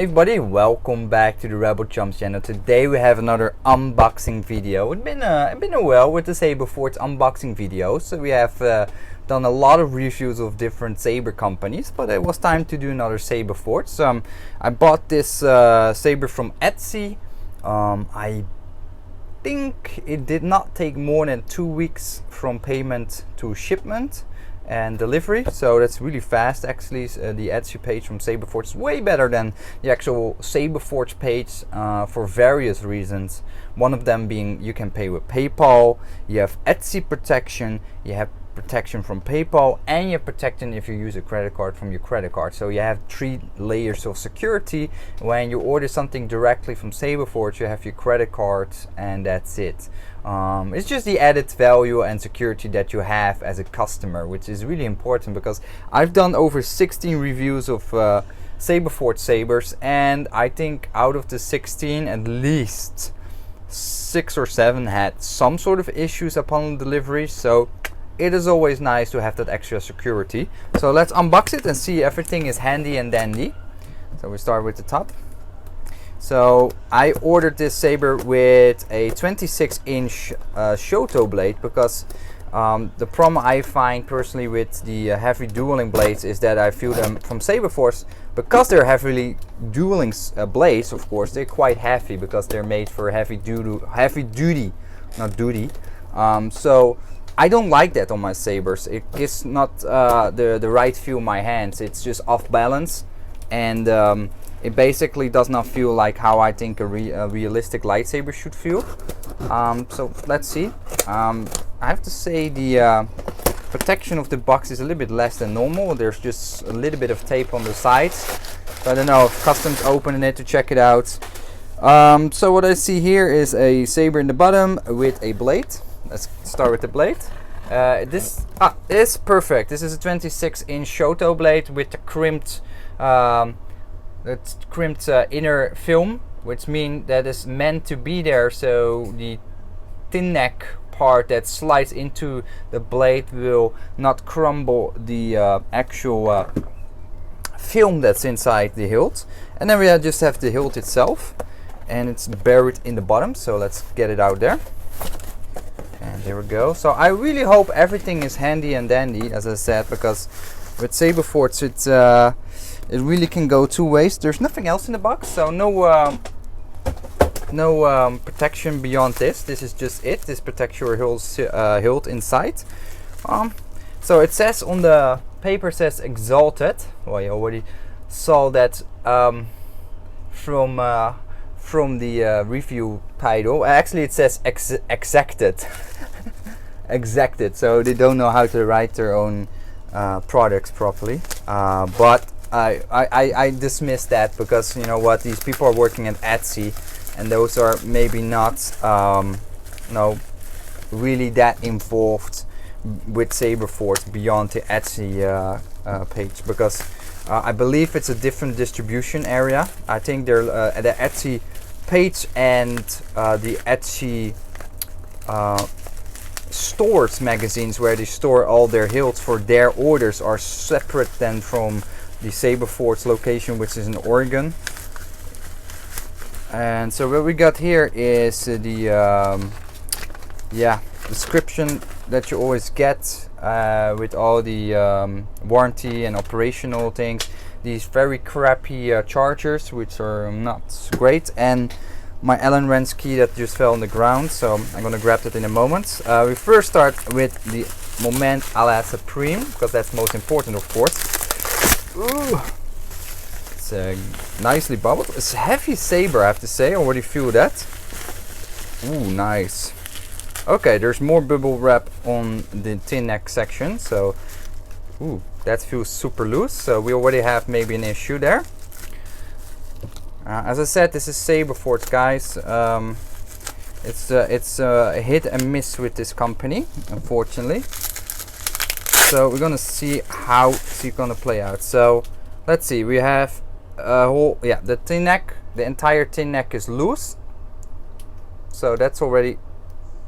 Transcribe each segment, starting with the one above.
Hey everybody, welcome back to the Rebel Chums channel. Today we have another unboxing video. It's been a while with the Saberforge unboxing videos. So we have done a lot of reviews of different saber companies, but it was time to do another Saberforge. I bought this saber from Etsy. I think it did not take more than 2 weeks from payment to shipment and delivery, so that's really fast actually. The Etsy page from Saberforge is way better than the actual Saberforge page for various reasons. One of them being you can pay with PayPal, you have Etsy protection, you have protection from PayPal, and you have protection if you use a credit card from your credit card. So you have 3 layers of security. When you order something directly from Saberforge, you have your credit card and that's it. It's just the added value and security that you have as a customer, which is really important, because I've done over 16 reviews of Saberforge sabers, and I think out of the 16, at least 6 or 7 had some sort of issues upon delivery. So it is always nice to have that extra security. So let's unbox it and see everything is handy and dandy. So we start with the top. So I ordered this saber with a 26-inch Shoto blade, because the problem I find personally with the heavy dueling blades is that I feel them from Saberforge, because they're heavily dueling blades, of course, they're quite heavy because they're made for heavy duty, not duty. So I don't like that on my sabers. It is not the right feel in my hands. It's just off balance, and it basically does not feel like how I think a realistic lightsaber should feel. So let's see. I have to say the protection of the box is a little bit less than normal. There's just a little bit of tape on the sides. So I don't know if customs opened it to check it out. So what I see here is a saber in the bottom with a blade. Let's start with the blade. This is perfect. This is a 26-inch Shoto blade with the crimped inner film, which means that is meant to be there, so the thin neck part that slides into the blade will not crumble the actual film that's inside the hilt. And then we just have the hilt itself, and it's buried in the bottom. So let's get it out there. And there we go. So I really hope everything is handy and dandy, as I said, because with Saberforge it really can go 2 ways. There's nothing else in the box, so no protection beyond this. This is just it. This protects your hilt inside. So it says on the paper, says Exhalted. Well, you already saw that from the review title. Actually, it says Exhalted. Exhalted. So they don't know how to write their own products properly. But I dismiss that, because you know what, these people are working at Etsy, and those are maybe not really that involved with Saberforge beyond the Etsy page, because I believe it's a different distribution area. I think they're the Etsy page and the Etsy stores magazines where they store all their hilts for their orders are separate than from the Saberforge location, which is in Oregon. And so what we got here is the description that you always get with all the warranty and operational things. These very crappy chargers, which are not great, and my Allen wrench key that just fell on the ground, so I'm gonna grab that in a moment. We first start with the Moment à la Supreme, because that's most important, of course. Ooh, it's nicely bubbled. It's a heavy saber, I have to say. I already feel that. Ooh, nice. Okay, there's more bubble wrap on the tin neck section, so ooh, that feels super loose. So we already have maybe an issue there. As I said, this is Saberforge, guys. It's a hit and miss with this company, unfortunately. So we're gonna see how it's gonna play out. So let's see. We have a whole the tin neck. The entire tin neck is loose. So that's already.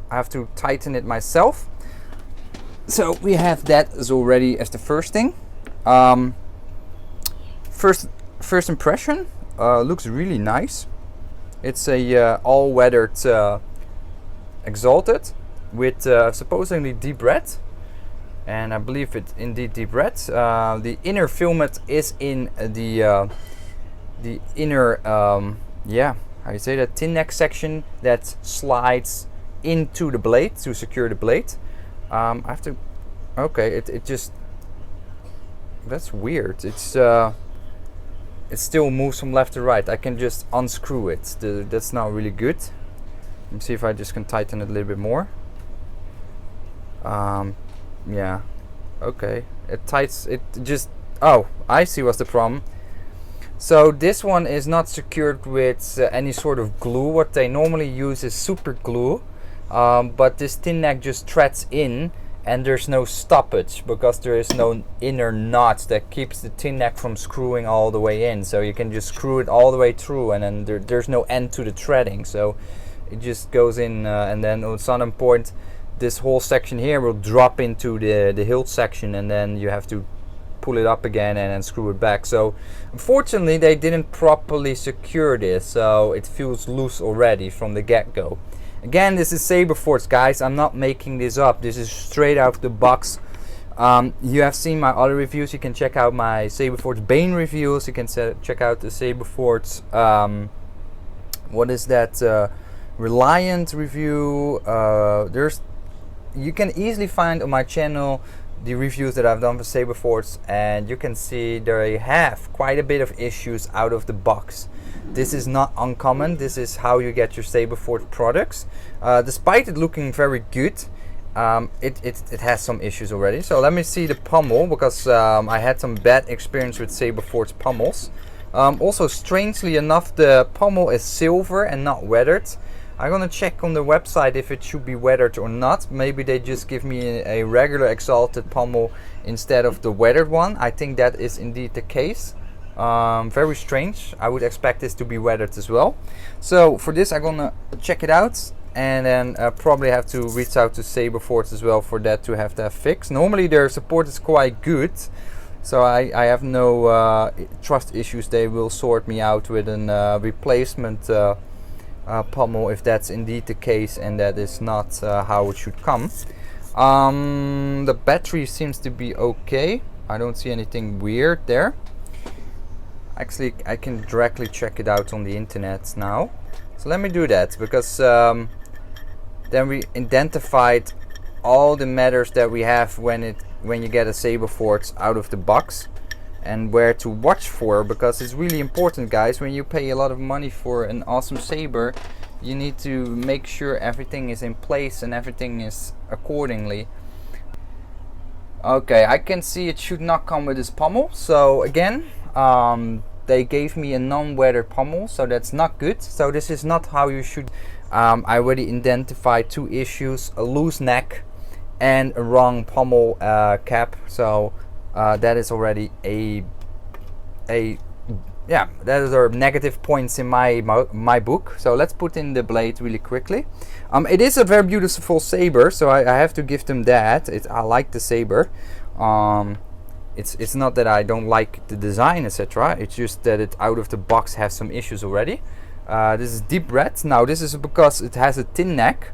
I have to tighten it myself. So we have that as already as the first thing. First impression. looks really nice. It's a all weathered Exhalted with supposedly deep red, and I believe it's indeed deep red. The inner filament is in the inner yeah, how you say that, tin neck section that slides into the blade to secure the blade. I have to, okay, it just, that's weird. It's it still moves from left to right. I can just unscrew it. That's not really good. Let me see if I just can tighten it a little bit more. Yeah, okay, it tightens it just, oh, I see what's the problem. So this one is not secured with any sort of glue. What they normally use is super glue, but this tin neck just threads in, and there's no stoppage because there is no inner notch that keeps the tin neck from screwing all the way in. So you can just screw it all the way through, and then there's no end to the threading. So it just goes in, and then at some point this whole section here will drop into the hilt section, and then you have to pull it up again and then screw it back. So unfortunately they didn't properly secure this, so it feels loose already from the get-go. Again, this is Saberforge, guys. I'm not making this up. This is straight out of the box. You have seen my other reviews. You can check out my Saberforge Bane reviews. You can check out the Saberforge what is that, Reliant review. You can easily find on my channel the reviews that I've done for Saberforge, and you can see they have quite a bit of issues out of the box. This is not uncommon. This is how you get your Saberforge products. Despite it looking very good, it has some issues already. So let me see the pommel, because I had some bad experience with Saberforge pommels. Also, strangely enough, the pommel is silver and not weathered. I'm gonna check on the website if it should be weathered or not. Maybe they just give me a regular Exhalted pommel instead of the weathered one. I think that is indeed the case. Very strange. I would expect this to be weathered as well. So for this I'm gonna check it out, and then probably have to reach out to Saberforge as well for that to have that fixed. Normally their support is quite good, so I have no trust issues. They will sort me out with a replacement pommel if that's indeed the case, and that is not how it should come. The battery seems to be okay. I don't see anything weird there. Actually, I can directly check it out on the internet now. So let me do that, because then we identified all the matters that we have when you get a Saberforge out of the box, and where to watch for, because it's really important, guys. When you pay a lot of money for an awesome saber, you need to make sure everything is in place and everything is accordingly. Okay, I can see it should not come with this pommel. So again, they gave me a non-weathered pommel, so that's not good. So this is not how you should. I already identified two issues: a loose neck and a wrong pommel cap. So that is already yeah, that are negative points in my book. So let's put in the blade really quickly. It is a very beautiful saber, so I have to give them that. I like the saber. It's not that I don't like the design, etc. It's just that it out of the box has some issues already. This is deep red. Now this is because it has a tin neck.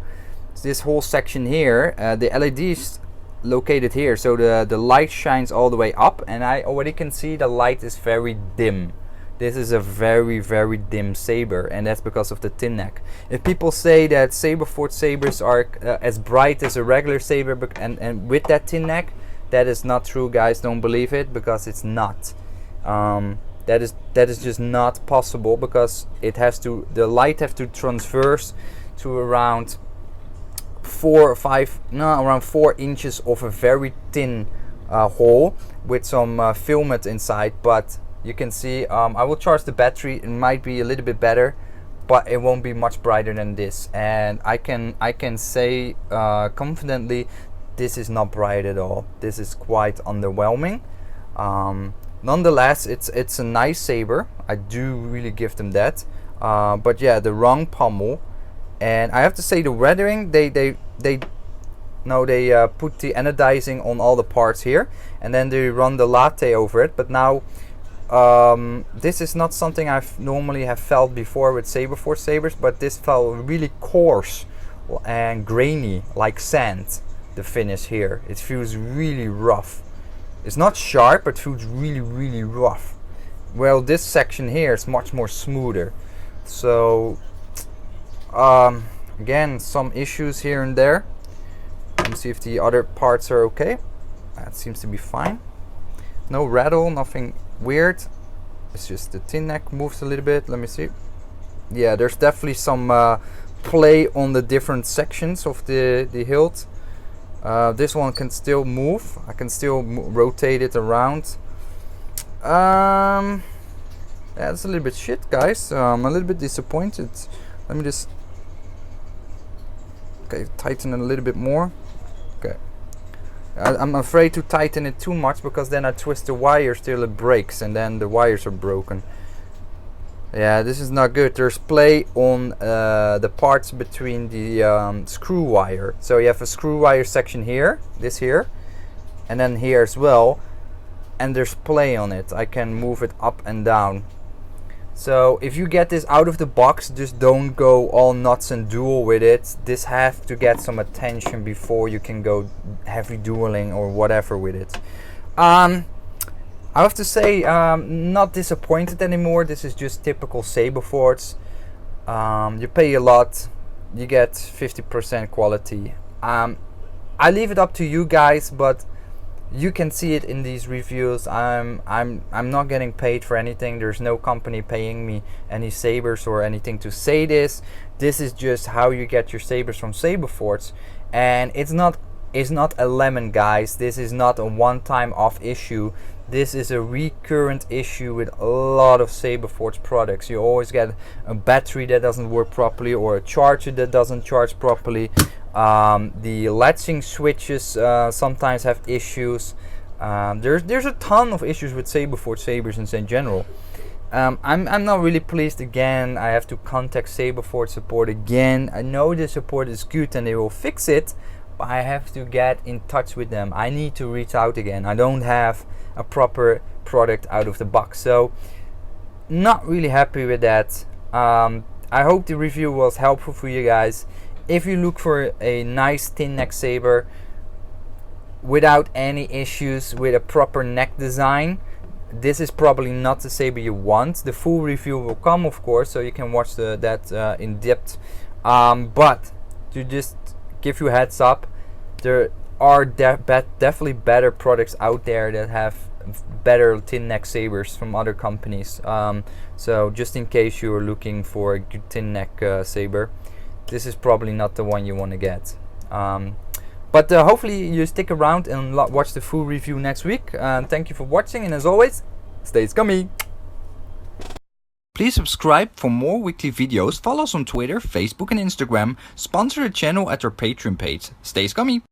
This whole section here, the LEDs located here, so the light shines all the way up, and I already can see the light is very dim. This is a very, very dim saber, and that's because of the tin neck. If people say that Saberforge sabers are as bright as a regular saber, and with that tin neck, that is not true, guys. Don't believe it, because it's not. That is just not possible, because the light have to transverse to around 4 inches of a very thin hole with some filament inside. But you can see, I will charge the battery. It might be a little bit better, but it won't be much brighter than this. And I can say confidently, this is not bright at all. This is quite underwhelming. Nonetheless, it's a nice saber. I do really give them that. But yeah, the wrong pommel. And I have to say, the weathering, they put the anodizing on all the parts here, and then they run the latte over it. But now this is not something I've normally have felt before with Saberforge sabers, but this felt really coarse and grainy like sand. The finish here, it feels really rough. It's not sharp, but feels really rough. Well, this section here is much more smoother. So again, some issues here and there. Let me see if the other parts are okay. That seems to be fine. No rattle, nothing weird. It's just the tin neck moves a little bit. Let me see. Yeah, there's definitely some play on the different sections of the hilt. This one can still move. I can still rotate it around. Yeah, it's a little bit shit, guys. I'm a little bit disappointed. Let me just tighten it a little bit more. Okay. I'm afraid to tighten it too much because then I twist the wires till it breaks and then the wires are broken. Yeah, this is not good. There's play on the parts between the screw wire. So you have a screw wire section here, this here, and then here as well. And there's play on it. I can move it up and down. So if you get this out of the box, just don't go all nuts and duel with it. This has to get some attention before you can go heavy dueling or whatever with it. I have to say, not disappointed anymore. This is just typical Saberforge. You pay a lot, you get 50% quality. I leave it up to you guys, but you can see it in these reviews. I'm not getting paid for anything. There's no company paying me any sabers or anything to say this. This is just how you get your sabers from Saberforge, and it's not a lemon, guys. This is not a one-time off issue. This is a recurrent issue with a lot of Saberforge products. You always get a battery that doesn't work properly or a charger that doesn't charge properly. The latching switches sometimes have issues. There's a ton of issues with Saberforge sabers in general. I'm not really pleased. Again, I have to contact Saberforge support again. I know the support is good and they will fix it, but I have to get in touch with them. I need to reach out again. I don't have a proper product out of the box, so not really happy with that. I hope the review was helpful for you guys. If you look for a nice thin neck saber without any issues with a proper neck design, this is probably not the saber you want. The full review will come, of course, so you can watch that in depth. But to just give you a heads up, there are definitely better products out there that have better thin neck sabers from other companies. So just in case you're looking for a good thin neck saber, this is probably not the one you want to get. But hopefully you stick around and watch the full review next week. Thank you for watching, and as always, stay scummy. Please subscribe for more weekly videos, follow us on Twitter, Facebook and Instagram, sponsor the channel at our Patreon page. Stay scummy!